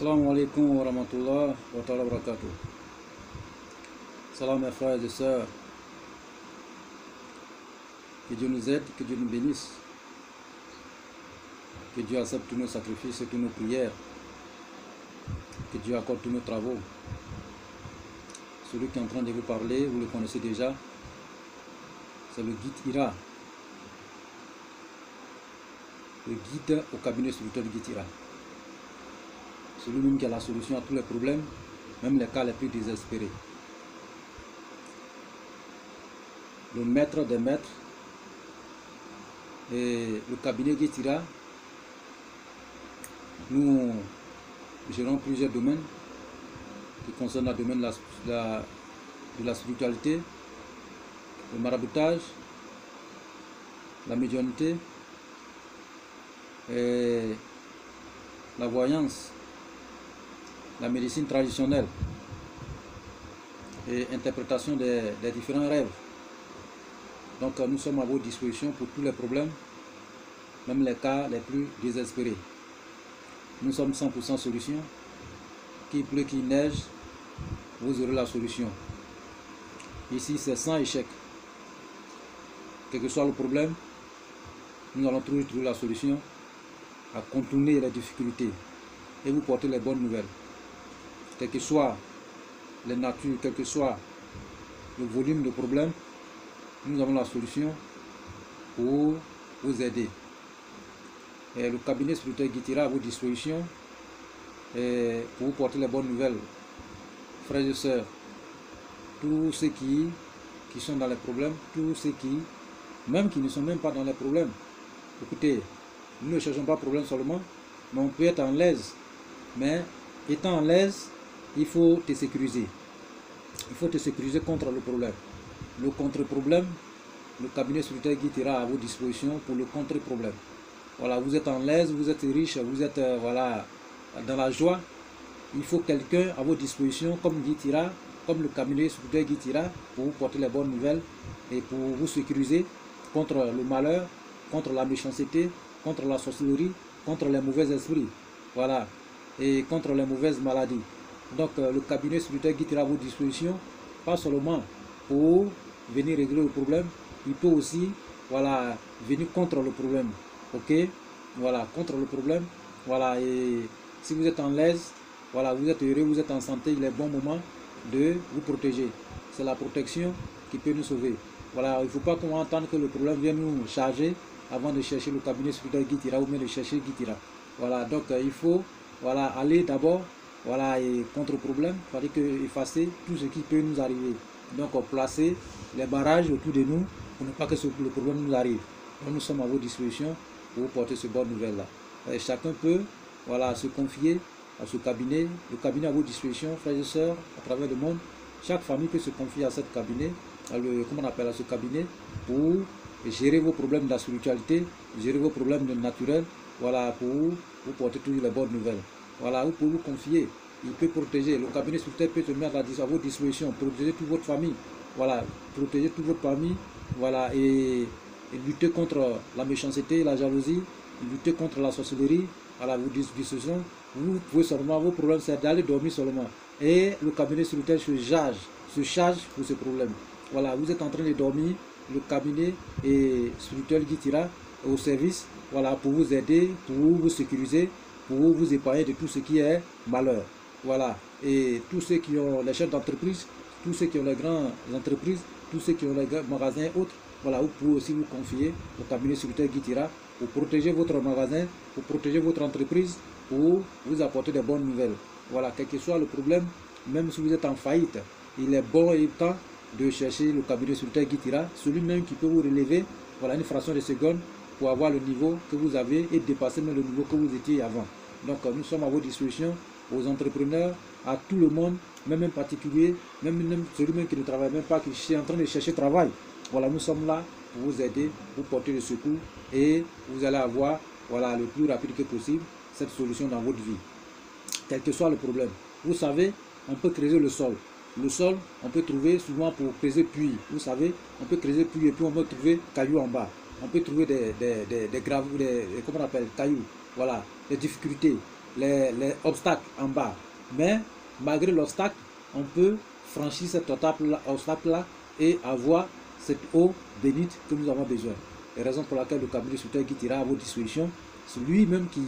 Assalamu alaikum wa rahmatullah wa ta'ala wa barakatuh. Salam mes frères et sœurs. Que Dieu nous aide, que Dieu nous bénisse. Que Dieu accepte tous nos sacrifices et toutes nos prières. Que Dieu accorde tous nos travaux. Celui qui est en train de vous parler, vous le connaissez déjà. C'est le guide Ira. Le guide au cabinet spirituel du guide Ira. Celui-même qui a la solution à tous les problèmes, même les cas les plus désespérés. Le maître des maîtres et le cabinet Guitira, nous gérons plusieurs domaines qui concernent le domaine de la spiritualité, le maraboutage, la médiumnité et la voyance, la médecine traditionnelle et interprétation des différents rêves. Donc nous sommes à votre disposition pour tous les problèmes, même les cas les plus désespérés. Nous sommes 100% solution. Qu'il pleut, qu'il neige, vous aurez la solution. Ici c'est sans échec. Quel que soit le problème, nous allons trouver la solution à contourner les difficultés et vous porter les bonnes nouvelles. Quelle que soit les natures, quel que soit le volume de problème, nous avons la solution pour vous aider. Et le cabinet spirituel Guitira à vos dispositions pour vous porter les bonnes nouvelles. Frères et sœurs, tous ceux qui sont dans les problèmes, tous ceux même qui ne sont même pas dans les problèmes, écoutez, nous ne cherchons pas de problème seulement, mais on peut être en l'aise. Mais étant en l'aise, il faut te sécuriser. Il faut te sécuriser contre le problème. Le contre-problème, le cabinet spirituel Guitira à vos dispositions pour le contre-problème. Voilà, vous êtes en l'aise, vous êtes riche, vous êtes voilà, dans la joie. Il faut quelqu'un à vos dispositions comme Guitira, comme le cabinet spirituel Guitira, pour vous porter les bonnes nouvelles et pour vous sécuriser contre le malheur, contre la méchanceté, contre la sorcellerie, contre les mauvais esprits. Voilà, et contre les mauvaises maladies. Donc le cabinet spirituel Guitira à vos dispositions, pas seulement pour venir régler le problème, il peut aussi voilà, venir contre le problème. Ok, voilà, contre le problème. Voilà, et si vous êtes en l'aise, voilà, vous êtes heureux, vous êtes en santé, il est bon moment de vous protéger. C'est la protection qui peut nous sauver. Voilà, il ne faut pas qu'on entende que le problème vienne nous charger avant de chercher le cabinet spirituel Guitira ou bien de chercher Guitira. Voilà, donc il faut voilà, aller d'abord voilà, et contre le problème, il fallait que effacer tout ce qui peut nous arriver. Donc placer les barrages autour de nous pour ne pas que le problème nous arrive. Donc nous sommes à votre disposition pour vous porter ces bonnes nouvelles-là. Chacun peut voilà, se confier à ce cabinet, le cabinet à votre disposition, frères et sœurs, à travers le monde. Chaque famille peut se confier à ce cabinet, comment on appelle à ce cabinet, pour gérer vos problèmes de la spiritualité, gérer vos problèmes de naturel, voilà, pour vous porter toujours les bonnes nouvelles. Voilà, vous pouvez vous confier, il peut protéger, le cabinet spirituel peut se mettre à votre disposition, protéger toute votre famille, voilà, protéger toute votre famille, voilà, et lutter contre la méchanceté, la jalousie, lutter contre la sorcellerie, voilà, vos dispositions, vous pouvez seulement, vos problèmes c'est d'aller dormir seulement, et le cabinet spirituel se charge pour ce problème. Voilà, vous êtes en train de dormir, le cabinet spirituel Guitira au service, voilà, pour vous aider, pour vous sécuriser, pour vous épargner de tout ce qui est malheur. Voilà, et tous ceux qui ont les chefs d'entreprise, tous ceux qui ont les grandes entreprises, tous ceux qui ont les magasins et autres, voilà, vous pouvez aussi vous confier au cabinet spirituel Guitira pour protéger votre magasin, pour protéger votre entreprise, pour vous apporter des bonnes nouvelles. Voilà, quel que soit le problème, même si vous êtes en faillite, il est bon et temps de chercher le cabinet spirituel Guitira, celui-même qui peut vous relever, voilà, une fraction de seconde pour avoir le niveau que vous avez et dépasser même le niveau que vous étiez avant. Donc nous sommes à votre disposition, aux entrepreneurs, à tout le monde, même un particulier, même celui-même qui ne travaille même pas, qui est en train de chercher travail. Voilà, nous sommes là pour vous aider, vous porter le secours et vous allez avoir voilà, le plus rapide que possible cette solution dans votre vie. Quel que soit le problème. Vous savez, on peut creuser le sol. Le sol, on peut trouver souvent pour creuser puits. Vous savez, on peut creuser puits et puis on peut trouver cailloux en bas. On peut trouver des gravures, comment on appelle, cailloux. Voilà, des difficultés. les obstacles en bas. Mais malgré l'obstacle, on peut franchir cet obstacle-là et avoir cette eau bénite que nous avons besoin. La raison pour laquelle le cabinet spirituel Guy Tira à votre disposition, c'est lui-même qui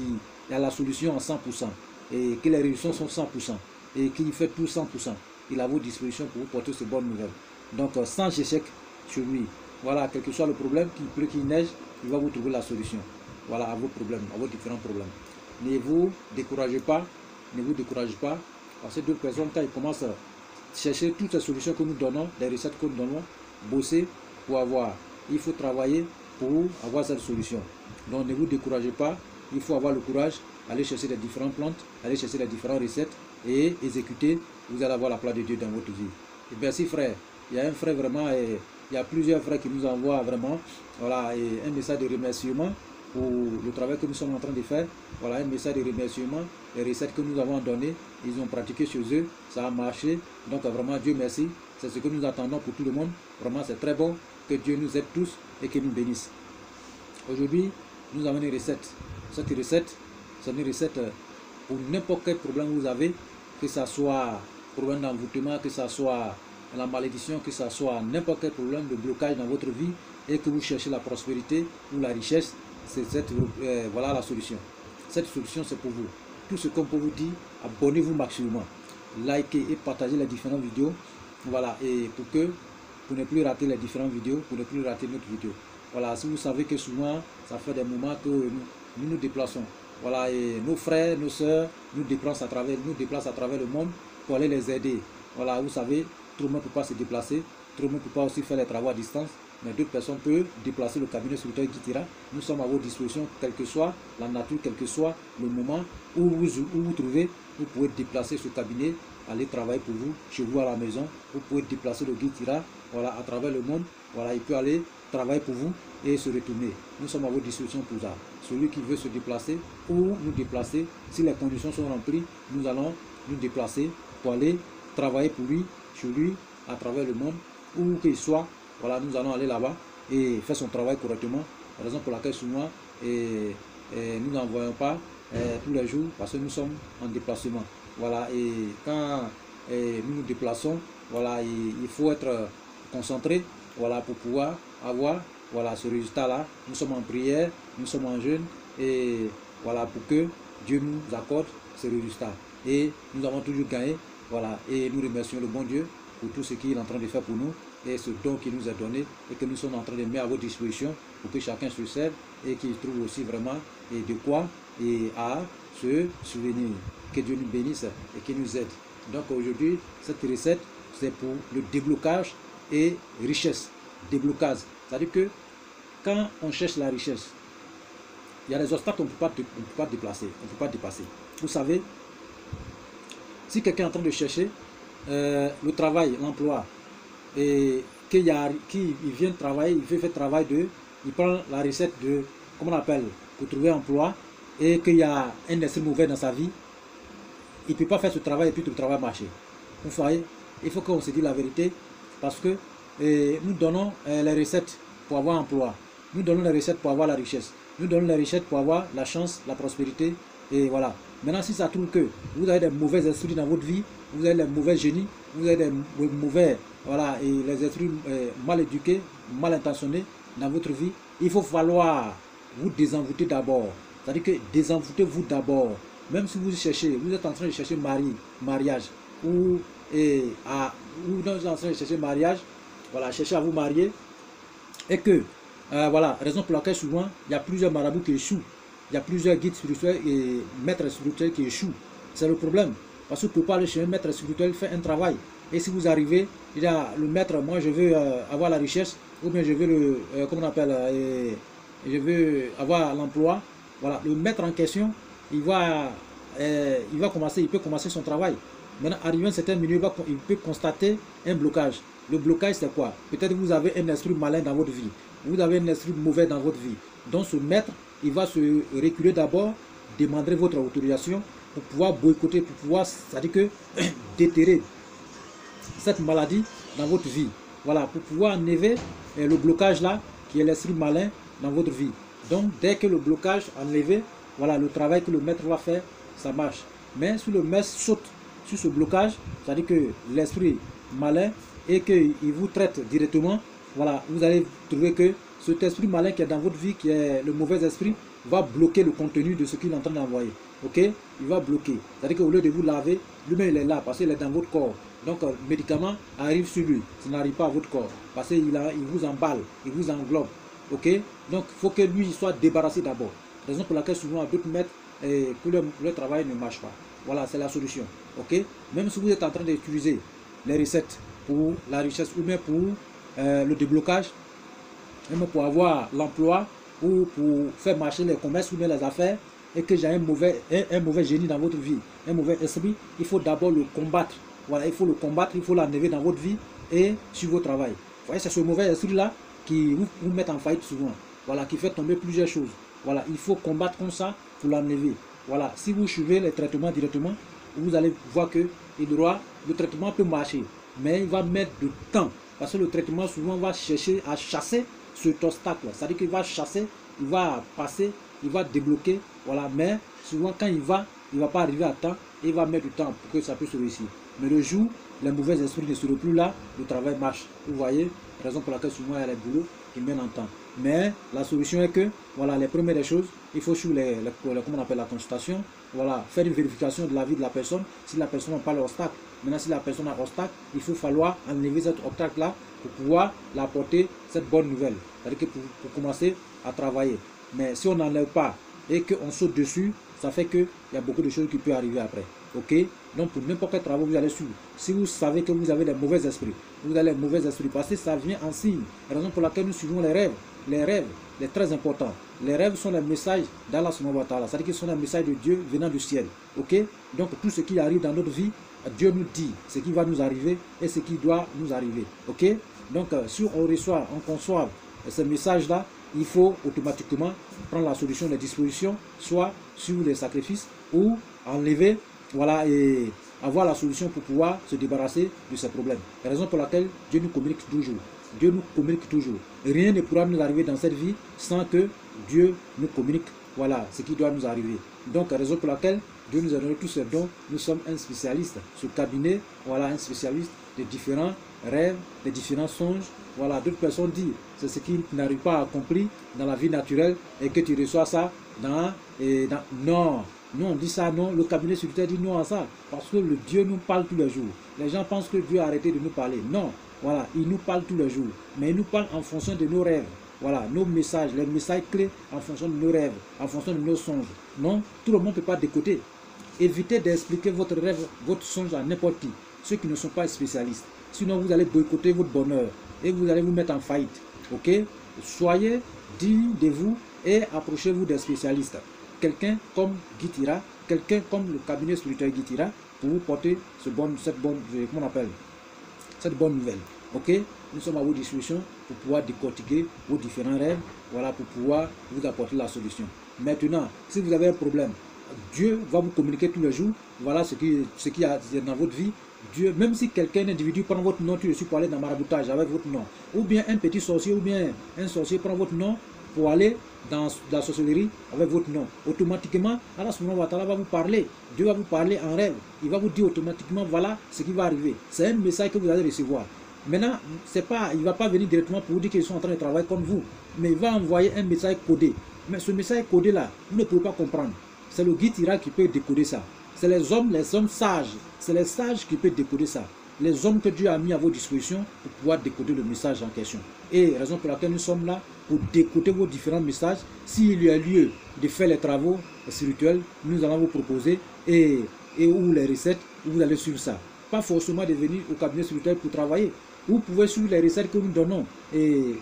a la solution en 100% et que les résultats sont 100% et qui fait tout 100%. Il est à votre disposition pour vous porter ces bonnes nouvelles. Donc sans échec sur lui. Voilà, quel que soit le problème, qu'il pleut, qu'il neige, il va vous trouver la solution. Voilà, à vos problèmes, à vos différents problèmes. Ne vous découragez pas, ne vous découragez pas, parce que d'autres personnes, quand ils commencent à chercher toutes les solutions que nous donnons, les recettes que nous donnons, bosser pour avoir. Il faut travailler pour avoir cette solution. Donc ne vous découragez pas, il faut avoir le courage, aller chercher les différentes plantes, aller chercher les différentes recettes et exécuter, vous allez avoir la gloire de Dieu dans votre vie. Et merci frère, il y a un frère vraiment, et il y a plusieurs frères qui nous envoient vraiment, voilà, et un message de remerciement pour le travail que nous sommes en train de faire. Voilà, un message de remerciement, les recettes que nous avons données, ils ont pratiqué chez eux, ça a marché, donc vraiment Dieu merci, c'est ce que nous attendons pour tout le monde, vraiment c'est très bon, que Dieu nous aide tous et qu'il nous bénisse. Aujourd'hui, nous avons une recette, cette recette, c'est une recette pour n'importe quel problème que vous avez, que ce soit problème d'envoûtement, que ce soit la malédiction, que ce soit n'importe quel problème de blocage dans votre vie et que vous cherchez la prospérité ou la richesse, voilà la solution. Cette solution c'est pour vous. Tout ce qu'on peut vous dire, abonnez-vous maximum, likez et partagez les différentes vidéos, voilà, et pour ne plus rater les différentes vidéos, pour ne plus rater notre vidéo. Voilà, si vous savez que souvent ça fait des moments que nous déplaçons. Voilà, et nos frères, nos soeurs nous déplacent à travers le monde pour aller les aider. Voilà, vous savez, tout le monde ne peut pas se déplacer, tout le monde ne peut pas aussi faire les travaux à distance, mais d'autres personnes peuvent déplacer le cabinet spirituel Guy Tira. Nous sommes à votre disposition, quelle que soit la nature, quel que soit le moment où vous trouvez, vous pouvez déplacer ce cabinet, aller travailler pour vous, chez vous à la maison, vous pouvez déplacer le Guy Tira, voilà, à travers le monde, voilà, il peut aller travailler pour vous et se retourner. Nous sommes à votre disposition pour ça. Celui qui veut se déplacer ou nous déplacer, si les conditions sont remplies, nous allons nous déplacer pour aller travailler pour lui, chez lui, à travers le monde, où qu'il soit. Voilà, nous allons aller là-bas et faire son travail correctement. La raison pour laquelle souvent nous n'envoyons pas tous les jours parce que nous sommes en déplacement. Voilà, et quand nous nous déplaçons, voilà, il faut être concentré, voilà, pour pouvoir avoir, voilà, ce résultat-là. Nous sommes en prière, nous sommes en jeûne et voilà, pour que Dieu nous accorde ce résultat. Et nous avons toujours gagné, voilà, et nous remercions le bon Dieu pour tout ce qu'il est en train de faire pour nous et ce don qu'il nous a donné et que nous sommes en train de mettre à votre disposition pour que chacun se serve et qu'il trouve aussi vraiment de quoi et à se souvenir. Que Dieu nous bénisse et qu'il nous aide. Donc aujourd'hui, cette recette, c'est pour le déblocage et richesse. Déblocage, c'est-à-dire que quand on cherche la richesse, il y a des obstacles qu'on ne peut pas déplacer, on ne peut pas dépasser. Vous savez, si quelqu'un est en train de chercher le travail, l'emploi, et qu'il vient travailler, il fait faire travail il prend la recette de, comment on appelle, pour trouver un emploi, et qu'il y a un esprit mauvais dans sa vie, il ne peut pas faire ce travail et puis tout le travail marcher. Vous voyez, il faut qu'on se dise la vérité, parce que nous donnons les recettes pour avoir un emploi, nous donnons les recettes pour avoir la richesse, nous donnons les recettes pour avoir la chance, la prospérité, et voilà. Maintenant, si ça trouve que vous avez des mauvais esprits dans votre vie, vous avez des mauvais génies, vous avez des mauvais, voilà, et les esprits mal éduqués, mal intentionnés dans votre vie, il faut falloir vous désenvoûter d'abord. C'est-à-dire que désenvoûtez-vous d'abord. Même si vous cherchez, vous êtes en train de chercher mariage, ou vous êtes en train de chercher mariage, voilà, cherchez à vous marier, et que, voilà, raison pour laquelle souvent, il y a plusieurs marabouts qui échouent. Il y a plusieurs guides spirituels et maîtres spirituels qui échouent. C'est le problème. Parce que vous ne pouvez pas aller chez un maître spirituel faire un travail. Et si vous arrivez, il y a le maître, moi je veux avoir la richesse, ou bien je veux comment on appelle, je veux avoir l'emploi. Voilà, le maître en question, il peut commencer son travail. Maintenant, arrivé à un certain milieu, il peut constater un blocage. Le blocage, c'est quoi? Peut-être que vous avez un esprit malin dans votre vie. Vous avez un esprit mauvais dans votre vie. Donc ce maître, il va se reculer d'abord, demander votre autorisation pour pouvoir boycotter, pour pouvoir, c'est-à-dire que déterrer cette maladie dans votre vie. Voilà, pour pouvoir enlever le blocage là, qui est l'esprit malin dans votre vie. Donc dès que le blocage est enlevé, voilà le travail que le maître va faire, ça marche. Mais si le maître saute sur ce blocage, c'est-à-dire que l'esprit malin et qu'il vous traite directement, voilà, vous allez trouver que cet esprit malin qui est dans votre vie, qui est le mauvais esprit, va bloquer le contenu de ce qu'il est en train d'envoyer. Ok? Il va bloquer. C'est-à-dire qu'au lieu de vous laver, lui-même il est là parce qu'il est dans votre corps. Donc le médicament arrive sur lui, ça n'arrive pas à votre corps. Parce qu'il vous emballe, il vous englobe. Ok? Donc il faut que lui soit débarrassé d'abord. Raison pour laquelle souvent d'autres maîtres, pour le travail ne marche pas. Voilà, c'est la solution. Ok? Même si vous êtes en train d'utiliser les recettes pour la richesse ou bien pour le déblocage, même pour avoir l'emploi ou pour faire marcher les commerces ou bien les affaires, et que j'ai un mauvais génie dans votre vie, un mauvais esprit, il faut d'abord le combattre. Voilà, il faut le combattre, il faut l'enlever dans votre vie et sur votre travail. Vous voyez, c'est ce mauvais esprit-là qui vous met en faillite souvent. Voilà, qui fait tomber plusieurs choses. Voilà, il faut combattre comme ça pour l'enlever. Voilà, si vous suivez les traitements directement, vous allez voir que le traitement peut marcher, mais il va mettre du temps. Parce que le traitement souvent va chercher à chasser cet obstacle. C'est-à-dire qu'il va chasser, il va passer, il va débloquer. Voilà, mais souvent quand il va pas arriver à temps et il va mettre du temps pour que ça puisse réussir. Mais le jour, les mauvais esprits ne seront plus là, le travail marche. Vous voyez, raison pour laquelle souvent il y a les boulots qui mènent en temps. Mais la solution est que, voilà, les premières des choses, il faut sur comment on appelle la consultation, voilà, faire une vérification de la vie de la personne, si la personne n'a pas l'obstacle. Maintenant, si la personne a obstacle, il faut falloir enlever cet obstacle-là pour pouvoir l'apporter cette bonne nouvelle. C'est-à-dire que pour commencer à travailler. Mais si on n'enlève pas et qu'on saute dessus, ça fait qu'il y a beaucoup de choses qui peuvent arriver après. Ok? Donc pour n'importe quel travail vous allez suivre, si vous savez que vous avez des mauvais esprits, vous avez les mauvais esprits, parce que ça vient en signe. La raison pour laquelle nous suivons les rêves. Les rêves, c'est très important. Les rêves sont les messages d'Allah subhanahu wa ta'ala, c'est-à-dire qu'ils sont les messages de Dieu venant du ciel. Ok? Donc tout ce qui arrive dans notre vie, Dieu nous dit ce qui va nous arriver et ce qui doit nous arriver. Ok? Donc si on reçoit, on conçoit ces messages-là, il faut automatiquement prendre la solution des dispositions, soit sur les sacrifices ou enlever, voilà, et avoir la solution pour pouvoir se débarrasser de ces problèmes. La raison pour laquelle Dieu nous communique toujours. Dieu nous communique toujours. Rien ne pourra nous arriver dans cette vie sans que Dieu nous communique, voilà, ce qui doit nous arriver. Donc, la raison pour laquelle Dieu nous a donné tous ces dons, nous sommes un spécialiste. Ce cabinet, voilà, un spécialiste de différents rêves, de différents songes. Voilà, d'autres personnes disent, c'est ce qui n'arrive pas à accomplir dans la vie naturelle et que tu reçois ça non. Nous on dit ça, non, le cabinet spirituel dit non à ça, parce que le Dieu nous parle tous les jours. Les gens pensent que Dieu a arrêté de nous parler. Non, voilà, il nous parle tous les jours, mais il nous parle en fonction de nos rêves. Voilà, nos messages, les messages clés en fonction de nos rêves, en fonction de nos songes. Non, tout le monde ne peut pas décoder. Évitez d'expliquer votre rêve, votre songe à n'importe qui, ceux qui ne sont pas spécialistes. Sinon, vous allez boycotter votre bonheur et vous allez vous mettre en faillite. Ok? Soyez digne de vous et approchez-vous des spécialistes. Quelqu'un comme Guy Tira, quelqu'un comme le cabinet spirituel Guy Tira, pour vous porter cette bonne nouvelle. Ok? Nous sommes à votre disposition pour pouvoir décortiquer vos différents rêves, voilà, pour pouvoir vous apporter la solution. Maintenant, si vous avez un problème, Dieu va vous communiquer tous les jours, voilà ce qui y a dans votre vie. Dieu, même si quelqu'un, un individu prend votre nom, tu reçois pour aller dans le maraboutage avec votre nom, ou bien un petit sorcier, ou bien un sorcier prend votre nom pour aller dans la sorcellerie avec votre nom, automatiquement, Allah subhanahu wa ta'ala va vous parler. Dieu va vous parler en rêve. Il va vous dire automatiquement, voilà ce qui va arriver. C'est un message que vous allez recevoir. Maintenant, il ne va pas venir directement pour vous dire qu'ils sont en train de travailler comme vous, mais il va envoyer un message codé. Mais ce message codé-là, vous ne pouvez pas comprendre. C'est le Guy Tira qui peut décoder ça. C'est les hommes sages. C'est les sages qui peuvent décoder ça. Les hommes que Dieu a mis à vos dispositions pour pouvoir décoder le message en question. Et raison pour laquelle nous sommes là, pour décoder vos différents messages. S'il y a lieu de faire les travaux spirituels, nous allons vous proposer et ou les recettes, vous allez suivre ça. Pas forcément de venir au cabinet spirituel pour travailler. Vous pouvez suivre les recettes que nous donnons et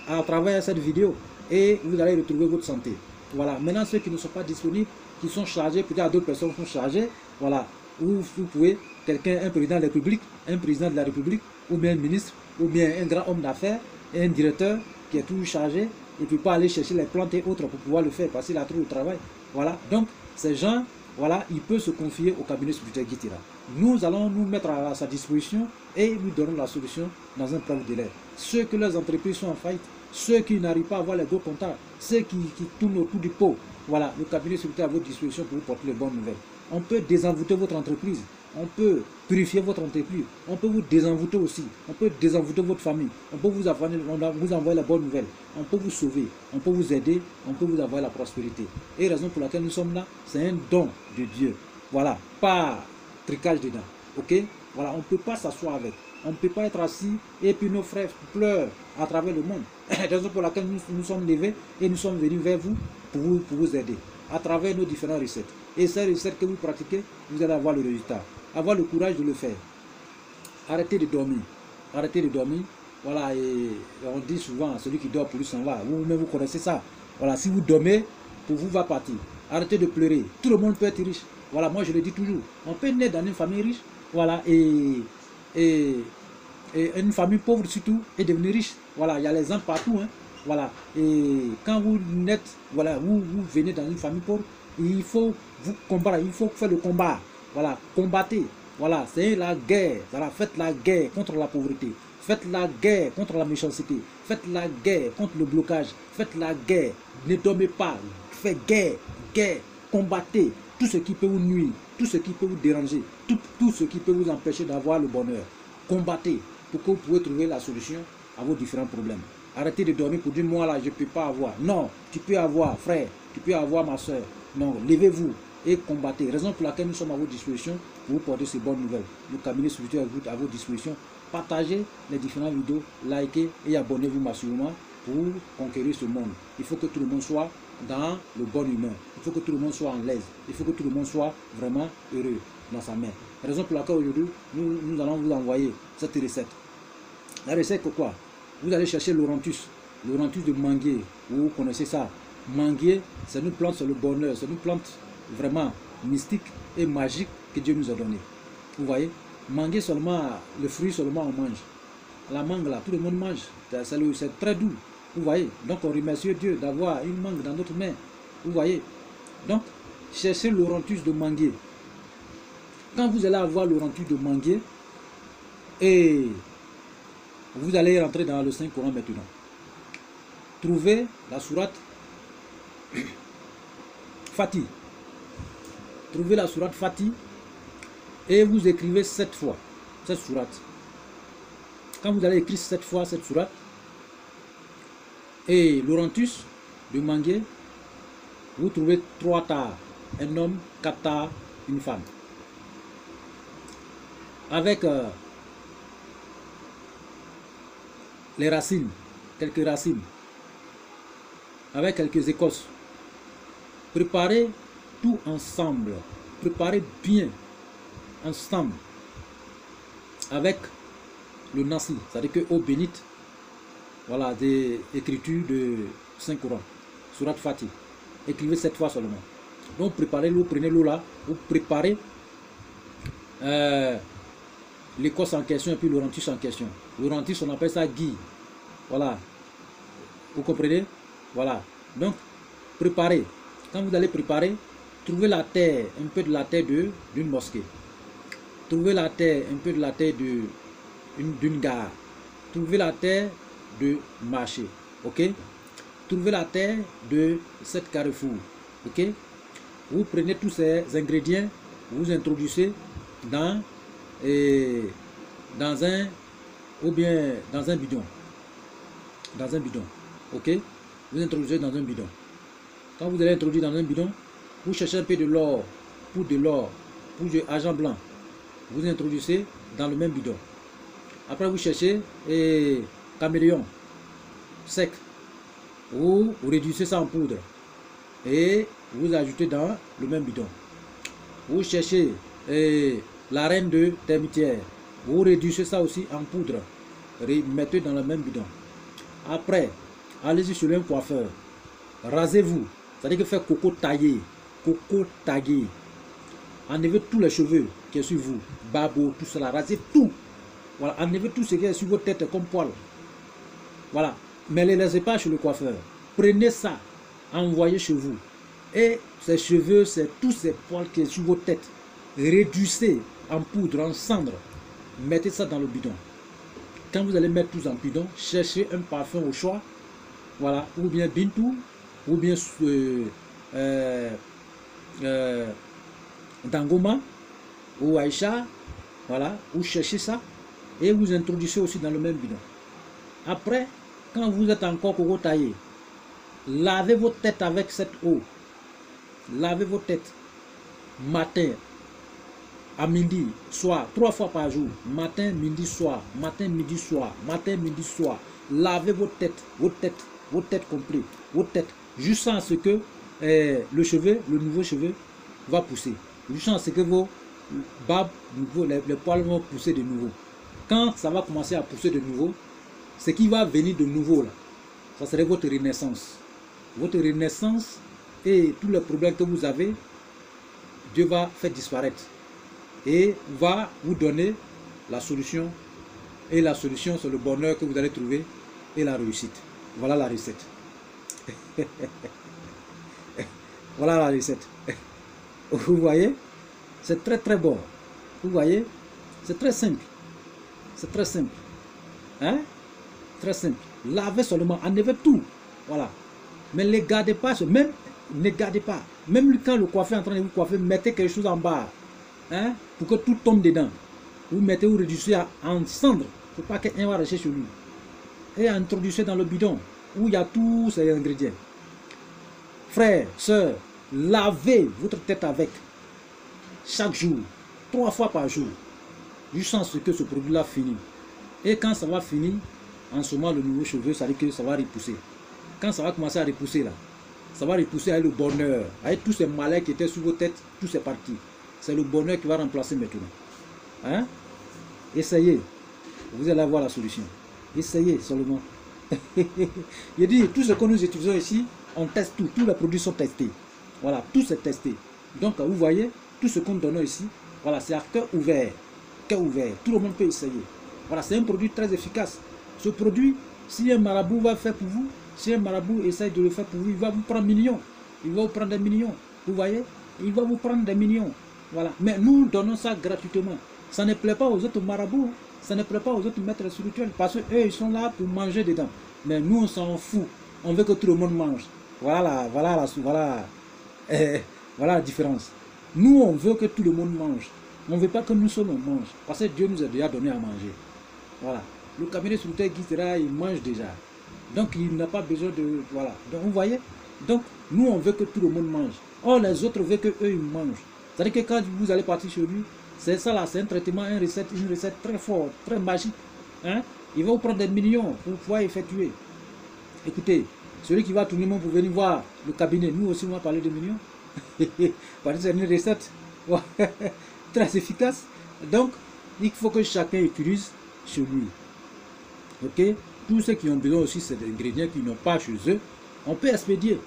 à travers cette vidéo et vous allez retrouver votre santé. Voilà. Maintenant, ceux qui ne sont pas disponibles, qui sont chargés, peut-être d'autres personnes sont chargées, voilà. Vous pouvez, un président de la République, ou bien un ministre, ou bien un grand homme d'affaires, et un directeur qui est toujours chargé, il ne peut pas aller chercher les plantes et autres pour pouvoir le faire, parce qu'il a trop de travail. Voilà. Donc, ces gens, voilà, il peut se confier au cabinet spirituel Guy Tira. Nous allons nous mettre à sa disposition et lui donner la solution dans un bref délai. Ceux que leurs entreprises sont en faillite, ceux qui n'arrivent pas à avoir les gros comptables, ceux qui tournent autour du pot, voilà, le cabinet spirituel à votre disposition pour vous porter les bonnes nouvelles. On peut désenvoûter votre entreprise. On peut purifier votre entreprise. On peut vous désenvoûter aussi. On peut désenvoûter votre famille. On peut vous envoyer la bonne nouvelle. On peut vous sauver. On peut vous aider. On peut vous envoyer la prospérité. Et raison pour laquelle nous sommes là, c'est un don de Dieu. Voilà, pas tricage dedans. Ok? Voilà, on ne peut pas s'asseoir avec. On ne peut pas être assis et puis nos frères pleurent à travers le monde. Raison pour laquelle nous sommes levés et nous sommes venus vers vous pour vous aider à travers nos différentes recettes. Et ces recettes que vous pratiquez, vous allez avoir le résultat. Avoir le courage de le faire. Arrêtez de dormir. Arrêtez de dormir. Voilà, et on dit souvent, celui qui dort pour lui s'en va. Vous-même, vous connaissez ça. Voilà, si vous dormez, pour vous va partir. Arrêtez de pleurer. Tout le monde peut être riche. Voilà, moi je le dis toujours. On peut naître dans une famille riche. Voilà, et une famille pauvre surtout, et devenir riche. Voilà, il y a les gens partout. Hein. Voilà, et quand vous naîtes, voilà, vous venez dans une famille pauvre, il faut vous combattre, il faut faire le combat. Voilà, combattez. Voilà, c'est la guerre. Voilà, faites la guerre contre la pauvreté. Faites la guerre contre la méchanceté. Faites la guerre contre le blocage. Faites la guerre. Ne dormez pas. Faites guerre. Guerre. Combattez tout ce qui peut vous nuire, tout ce qui peut vous déranger, tout ce qui peut vous empêcher d'avoir le bonheur. Combattez pour que vous puissiez trouver la solution à vos différents problèmes. Arrêtez de dormir pour dire moi là je ne peux pas avoir. Non, tu peux avoir frère, tu peux avoir ma soeur. Non, levez-vous et combattez. Raison pour laquelle nous sommes à votre disposition pour vous porter ces bonnes nouvelles. Le cabinet spirituel est à votre disposition. Partagez les différentes vidéos, likez et abonnez-vous massivement pour conquérir ce monde. Il faut que tout le monde soit dans le bon humeur. Il faut que tout le monde soit en l'aise. Il faut que tout le monde soit vraiment heureux dans sa main. Raison pour laquelle aujourd'hui, nous allons vous envoyer cette recette. La recette, c'est quoi? Vous allez chercher l'orantus de manguier. Vous connaissez ça. Manguier, c'est une plante, c'est le bonheur. C'est une plante vraiment mystique et magique que Dieu nous a donné. Vous voyez? Manguier seulement, le fruit seulement on mange. La mangue là, tout le monde mange. C'est très doux. Vous voyez? Donc on remercie Dieu d'avoir une mangue dans notre main. Vous voyez? Donc, cherchez l'orantus de manguier. Quand vous allez avoir l'orantus de manguier, et vous allez rentrer dans le Saint-Coran maintenant. Trouvez la sourate Fati. Trouvez la sourate Fati et vous écrivez 7 fois cette sourate. Quand vous allez écrire 7 fois cette sourate, et l'orantus de manguier, vous trouvez 3 tares, un homme, 4 tares, une femme. Avec les racines, quelques racines, avec quelques écorces. Préparez tout ensemble, préparez bien ensemble avec le nasi, c'est-à-dire que eau bénite. Voilà, des écritures de Saint-Coran, Surat Fatih. Écrivez 7 fois seulement. Donc préparez l'eau, prenez l'eau là, vous préparez l'écorce en question et puis l'orantus en question. L'orantus, on appelle ça gui. Voilà. Vous comprenez? Voilà. Donc, préparez. Quand vous allez préparer, trouvez la terre, un peu de la terre d'une mosquée. Trouvez la terre, un peu de la terre d'une gare. Trouvez la terre de marché. Ok? Trouvez la terre de cette carrefour. Ok? Vous prenez tous ces ingrédients, vous introduisez dans un bidon. Dans un bidon. Ok? Vous introduisez dans un bidon. Quand vous allez introduire dans un bidon, vous cherchez un peu de l'or, poudre de l'or, poudre d'argent blanc. Vous introduisez dans le même bidon. Après, vous cherchez caméléon sec. Vous réduisez ça en poudre et vous ajoutez dans le même bidon. Vous cherchez la reine de termitière. Vous réduisez ça aussi en poudre. Mettez dans le même bidon. Après, allez-y sur un coiffeur. Rasez-vous. C'est-à-dire que faites coco taillé. Coco taillé. Enlevez tous les cheveux qui sont sur vous. Barbeau, tout cela. Rasez tout. Voilà. Enlevez tout ce qui est sur votre tête comme poil. Voilà. Mais ne les laissez pas chez le coiffeur. Prenez ça. Envoyez chez vous. Et ces cheveux, c'est tous ces poils qui sont sur votre tête. Réduisez en poudre, en cendre. Mettez ça dans le bidon. Quand vous allez mettre tout en bidon, cherchez un parfum au choix. Voilà. Ou bien Bintou. Ou bien dans Goma ou Aïcha, voilà, vous cherchez ça et vous introduisez aussi dans le même bidon. Après, quand vous êtes encore coco taillé, lavez votre tête avec cette eau. Lavez votre tête matin, à midi, soir, 3 fois par jour. Matin, midi, soir. Matin, midi, soir. Matin, midi, soir. Lavez votre tête complète. Votre tête, jusqu'à ce que le cheveu, le nouveau cheveu, va pousser. Jusqu'à ce que vos barbes, les poils vont pousser de nouveau. Quand ça va commencer à pousser de nouveau, ce qui va venir de nouveau, là, ça serait votre renaissance. Votre renaissance et tous les problèmes que vous avez, Dieu va faire disparaître et va vous donner la solution. Et la solution, c'est le bonheur que vous allez trouver et la réussite. Voilà la recette. Voilà la recette. Vous voyez, c'est très très bon. Vous voyez, c'est très simple. C'est très simple. Hein? Très simple. Lavez seulement, enlevez tout. Voilà. Mais ne gardez pas, même ne gardez pas. Même quand le coiffeur est en train de vous coiffer, mettez quelque chose en bas. Hein? Pour que tout tombe dedans. Vous mettez, vous réduisez en cendre. Il ne faut pas qu'un va rester sur lui. Et introduisez dans le bidon où il y a tous ces ingrédients. Frères, sœurs, lavez votre tête avec. Chaque jour, 3 fois par jour. Jusqu'à ce que ce produit-là finisse. Et quand ça va finir, en ce moment, le nouveau cheveu, ça veut dire que ça va repousser. Quand ça va commencer à repousser là, ça va repousser avec le bonheur. Avec tous ces malins qui étaient sur vos têtes, tous ces partis. C'est le bonheur qui va remplacer maintenant. Hein? Essayez. Vous allez avoir la solution. Essayez seulement. Il dit, tout ce que nous utilisons ici, on teste tout. Tous les produits sont testés. Voilà, tout c'est testé. Donc, vous voyez, tout ce qu'on donne ici, voilà, c'est à cœur ouvert. Cœur ouvert. Tout le monde peut essayer. Voilà, c'est un produit très efficace. Ce produit, si un marabout va faire pour vous, si un marabout essaye de le faire pour vous, il va vous prendre millions. Il va vous prendre des millions. Vous voyez? Il va vous prendre des millions. Voilà. Mais nous donnons ça gratuitement. Ça ne plaît pas aux autres marabouts. Ça ne plaît pas aux autres maîtres spirituels. Parce qu'eux, ils sont là pour manger dedans. Mais nous, on s'en fout. On veut que tout le monde mange. Voilà la différence. Nous, on veut que tout le monde mange. On ne veut pas que nous seuls on mange. Parce que Dieu nous a déjà donné à manger. Voilà. Le cabinet spirituel Guitira, il mange déjà. Donc, il n'a pas besoin de... Voilà. Donc, vous voyez? Donc, nous, on veut que tout le monde mange. Or, les autres veulent qu'eux, ils mangent. C'est-à-dire que quand vous allez partir chez lui, c'est ça là, c'est un traitement, une recette très forte, très magique. Hein? Il va vous prendre des millions pour pouvoir effectuer. Écoutez, celui qui va tout le monde pour venir voir le cabinet, nous aussi, on va parler de millions. Parce que c'est une recette très efficace. Donc, il faut que chacun utilise chez lui. Ok? Tous ceux qui ont besoin aussi, c'est des ingrédients qu'ils n'ont pas chez eux. On peut expédier.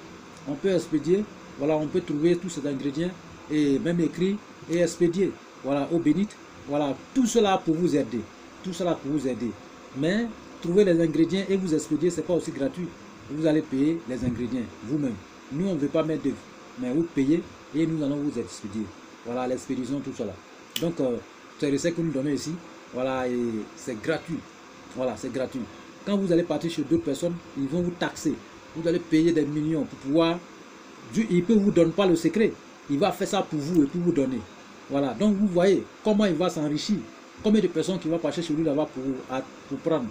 On peut expédier. Voilà, on peut trouver tous ces ingrédients et même écrire et expédier. Voilà, eau bénite. Voilà, tout cela pour vous aider. Tout cela pour vous aider. Mais trouver les ingrédients et vous expédier, ce n'est pas aussi gratuit. Vous allez payer les ingrédients vous-même. Nous, on ne veut pas mettre d'œuvre. Mais vous payez et nous allons vous expédier. Voilà, l'expédition, tout cela. Donc, c'est le que nous donnons ici. Voilà, et c'est gratuit. Voilà, c'est gratuit. Quand vous allez partir chez d'autres personnes, ils vont vous taxer. Vous allez payer des millions pour pouvoir... Il ne peut vous donner pas le secret. Il va faire ça pour vous et pour vous donner. Voilà, donc vous voyez comment il va s'enrichir. Combien de personnes qui vont passer chez lui là-bas pour prendre.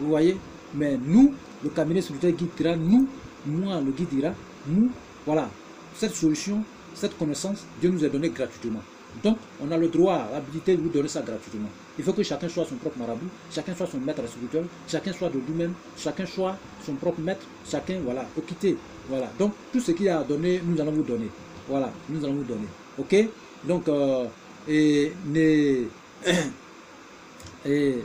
Vous voyez? Mais nous, le cabinet spirituel Guitira, nous, moi, le Guitira, nous, voilà, cette solution, cette connaissance, Dieu nous a donné gratuitement. Donc, on a le droit, l'habilité de vous donner ça gratuitement. Il faut que chacun soit son propre marabout, chacun soit son maître spirituel, chacun soit de lui-même, chacun soit son propre maître, chacun, voilà, équité. Voilà, donc tout ce qu'il a à donner, nous allons vous donner. Voilà, nous allons vous donner. Ok? Donc,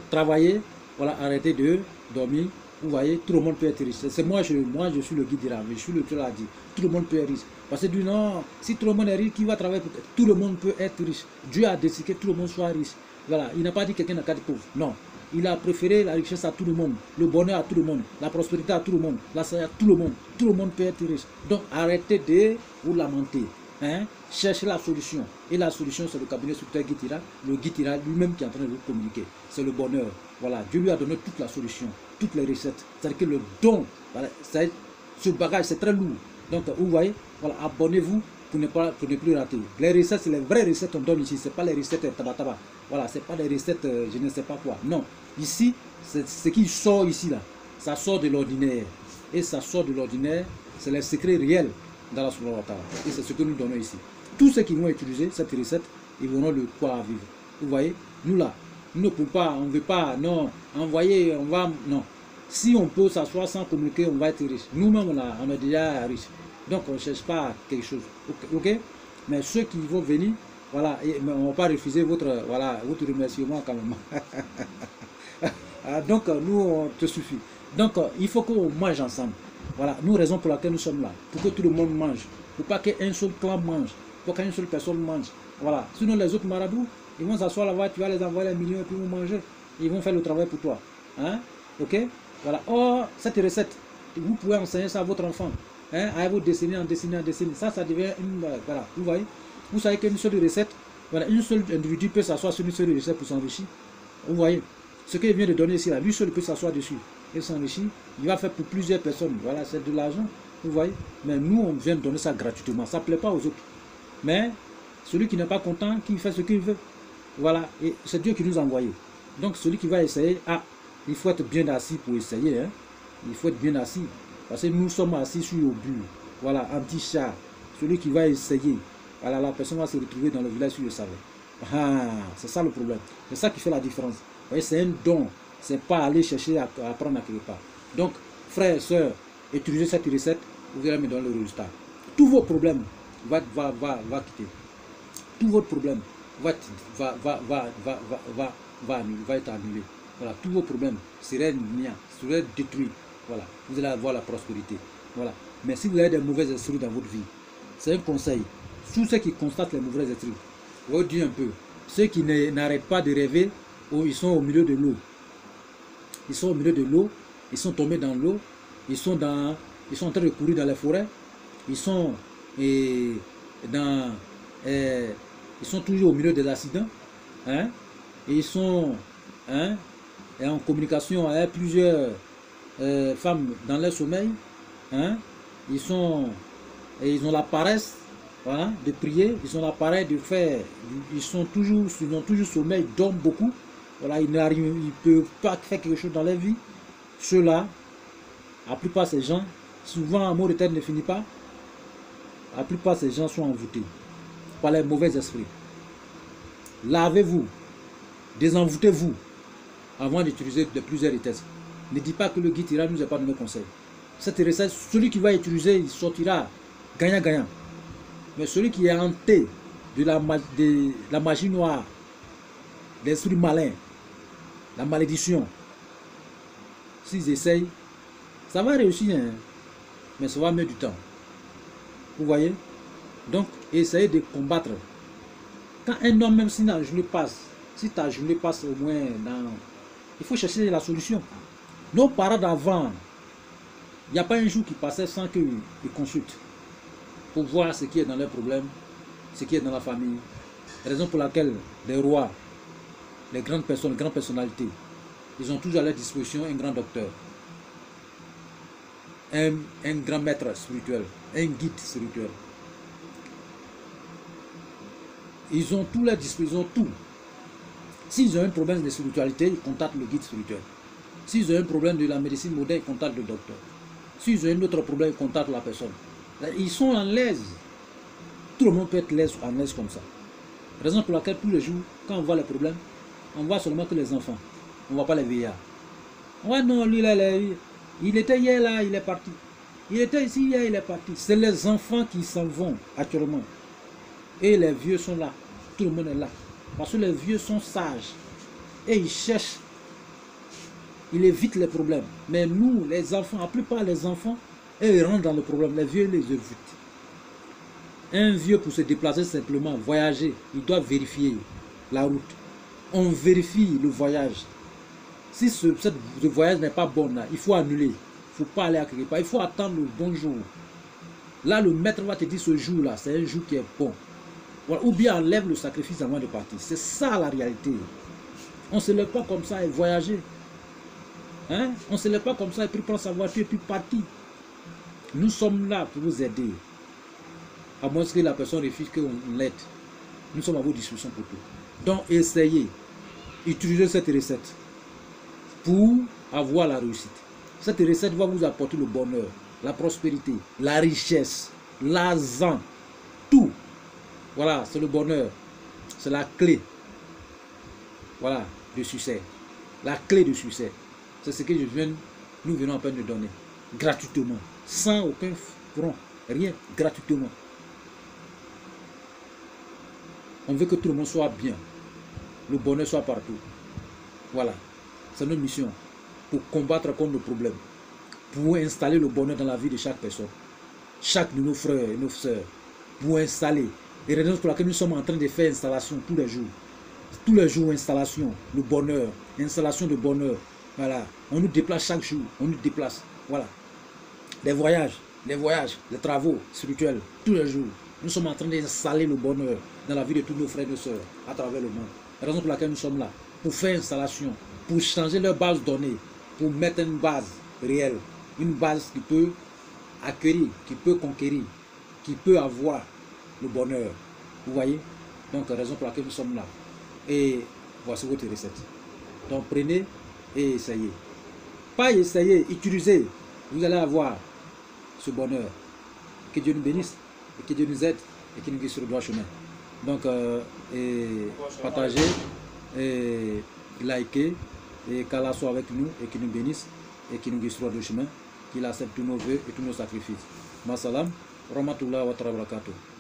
travaillez, voilà, arrêtez de dormir. Vous voyez, tout le monde peut être riche. C'est moi, je suis le guide d'Iran, mais je suis le Dieu l'a dit. Tout le monde peut être riche. Parce que du non, si tout le monde est riche, qui va travailler pour... Tout le monde peut être riche. Dieu a décidé que tout le monde soit riche. Voilà, il n'a pas dit que quelqu'un n'a qu'à être pauvre. Non. Il a préféré la richesse à tout le monde, le bonheur à tout le monde, la prospérité à tout le monde, la santé à tout le monde. Tout le monde peut être riche. Donc arrêtez de vous lamenter. Hein? Cherchez la solution. Et la solution, c'est le cabinet spirituel Guitira, le Guitira lui-même qui est en train de vous communiquer. C'est le bonheur. Voilà, Dieu lui a donné toute la solution, toutes les recettes. C'est-à-dire que le don, voilà, ce bagage, c'est très lourd. Donc, vous voyez, voilà, abonnez-vous pour ne plus rater. Les recettes, c'est les vraies recettes qu'on donne ici. Ce n'est pas les recettes tabac. Voilà, ce n'est pas les recettes je ne sais pas quoi. Non, ici, ce qui sort ici, là, ça sort de l'ordinaire. Et ça sort de l'ordinaire, c'est les secrets réels dans la Subhanahu wa Ta'ala. Et c'est ce que nous donnons ici. Tous ceux qui vont utiliser cette recette, ils auront le quoi à vivre. Vous voyez, nous là, nous ne pouvons pas, on ne veut pas, non, envoyer, on va, non. Si on peut s'asseoir sans communiquer, on va être riche. Nous-mêmes, on est déjà riche. Donc, on ne cherche pas quelque chose. Ok? Mais ceux qui vont venir, voilà, on ne va pas refuser votre remerciement quand même. Donc, nous, on te suffit. Donc, il faut qu'on mange ensemble. Voilà, nous, raison pour laquelle nous sommes là. Pour que tout le monde mange. Pour pas qu'un seul clan mange. Pour qu'une seule personne mange. Voilà. Sinon, les autres marabouts, ils vont s'asseoir là-bas, tu vas les envoyer les millions et puis ils vont manger. Ils vont faire le travail pour toi. Hein? Ok? Voilà. Or, cette recette, vous pouvez enseigner ça à votre enfant. Hein? À vous dessiner, en dessiner, en dessiner. Ça devient une... voilà. Vous voyez? Vous savez qu'une seule recette, voilà, une seule individu peut s'asseoir sur une seule recette pour s'enrichir. Vous voyez? Ce qu'il vient de donner ici, là, lui seul peut s'asseoir dessus et s'enrichir. Il va faire pour plusieurs personnes. Voilà, c'est de l'argent. Vous voyez? Mais nous, on vient de donner ça gratuitement. Ça ne plaît pas aux autres. Mais celui qui n'est pas content, qui fait ce qu'il veut. Voilà. Et c'est Dieu qui nous a envoyés. Donc, celui qui va essayer, il faut être bien assis pour essayer. Hein? Il faut être bien assis. Parce que nous sommes assis sur le but. Voilà, anti-chat. Celui qui va essayer, voilà, la personne va se retrouver dans le village sur le savait. C'est ça le problème. C'est ça qui fait la différence. Vous voyez, c'est un don. C'est pas aller chercher à apprendre à quelque part. Donc, frères et sœurs, utilisez cette recette, vous verrez me donner le résultat. Tous vos problèmes va quitter. Tout votre problème va être annulé. Voilà, tous vos problèmes seraient détruits. Voilà, vous allez avoir la prospérité. Voilà. Mais si vous avez des mauvais esprits dans votre vie, c'est un conseil. Tous ceux qui constatent les mauvais esprits, je vous dis un peu, ceux qui n'arrêtent pas de rêver, ils sont au milieu de l'eau. Ils sont au milieu de l'eau, ils sont tombés dans l'eau, ils sont en train de courir dans les forêts, ils sont toujours au milieu des accidents, hein, et ils sont en communication avec plusieurs femmes dans leur sommeil, hein, ils ont la paresse, voilà, de prier, ils ont la paresse de faire, ils ont toujours sommeil, ils dorment beaucoup. Voilà, ils ne peuvent pas faire quelque chose dans leur vie. Ceux-là, la plupart de ces gens, souvent un mot de tête ne finit pas. La plupart de ces gens sont envoûtés par les mauvais esprits. Lavez-vous, désenvoûtez-vous avant d'utiliser de plusieurs tests. Ne dis pas que le guide ira nous a pas donné conseil. Cette recette, celui qui va utiliser, il sortira gagnant-gagnant. Mais celui qui est hanté de la magie noire, l'esprit malin, la malédiction, s'ils essayent, ça va réussir, hein, mais ça va mettre du temps. Vous voyez? Donc, essayez de combattre. Quand un homme, même si ta journée passe, au moins dans... Il faut chercher la solution. Nos parents d'avant, il n'y a pas un jour qui passait sans qu'ils consultent pour voir ce qui est dans leurs problèmes, ce qui est dans la famille. Raison pour laquelle les rois, les grandes personnes, les grandes personnalités, ils ont toujours à leur disposition un grand docteur, un grand maître spirituel, un guide spirituel. Ils ont tout à leur disposition, tout. S'ils ont un problème de spiritualité, ils contactent le guide spirituel. S'ils ont un problème de la médecine moderne, ils contactent le docteur. S'ils ont un autre problème, ils contactent la personne. Ils sont en l'aise. Tout le monde peut être en l'aise comme ça. Raison pour laquelle tous les jours, quand on voit les problèmes, on voit seulement que les enfants. On ne voit pas les vieillards. Ouais, non, lui, là, il était hier là, il est parti. Il était ici hier, il est parti. C'est les enfants qui s'en vont actuellement. Et les vieux sont là. Tout le monde est là. Parce que les vieux sont sages. Et ils cherchent. Ils évitent les problèmes. Mais nous, les enfants, la plupart des enfants, ils rentrent dans le problème. Les vieux les évitent. Un vieux, pour se déplacer simplement, voyager, il doit vérifier la route. On vérifie le voyage. Si ce voyage n'est pas bon, là, il faut annuler. Il ne faut pas aller à quelque part. Il faut attendre le bon jour. Là, le maître va te dire ce jour-là, c'est un jour qui est bon. Voilà. Ou bien enlève le sacrifice avant de partir. C'est ça la réalité. On ne se lève pas comme ça et voyager. Hein? On ne se lève pas comme ça et puis prendre sa voiture et puis partir. Nous sommes là pour vous aider. à moins que la personne refuse qu'on l'aide. Nous sommes à vos dispositions pour tout. Donc, essayez, utilisez cette recette pour avoir la réussite. Cette recette va vous apporter le bonheur, la prospérité, la richesse, l'argent, tout. Voilà, c'est le bonheur. C'est la clé. Voilà, de succès. La clé de succès. C'est ce que nous venons à peine de donner. Gratuitement. Sans aucun franc. Rien. Gratuitement. On veut que tout le monde soit bien. Le bonheur soit partout. Voilà. C'est notre mission. Pour combattre contre nos problèmes. Pour installer le bonheur dans la vie de chaque personne. Chaque de nos frères et nos sœurs. Pour installer. Et raison pour laquelle nous sommes en train de faire installation tous les jours. Tous les jours, installation, le bonheur, installation de bonheur. Voilà. On nous déplace chaque jour. On nous déplace. Voilà. Les voyages, les travaux spirituels, tous les jours. Nous sommes en train d'installer le bonheur dans la vie de tous nos frères et nos sœurs à travers le monde. La raison pour laquelle nous sommes là, pour faire installation, pour changer leur base donnée, pour mettre une base réelle, une base qui peut acquérir, qui peut conquérir, qui peut avoir le bonheur. Vous voyez? Donc, la raison pour laquelle nous sommes là. Et voici votre recette. Donc, prenez et essayez. Pas essayer, utilisez. Vous allez avoir ce bonheur. Que Dieu nous bénisse et que Dieu nous aide et qu'il nous guide sur le droit chemin. Donc, partagez et likez et qu'Allah soit avec nous et qu'il nous bénisse et qu'il nous guide sur le droit chemin, qu'il accepte tous nos vœux et tous nos sacrifices. Ma salam, rahmatullah wa barakatuh.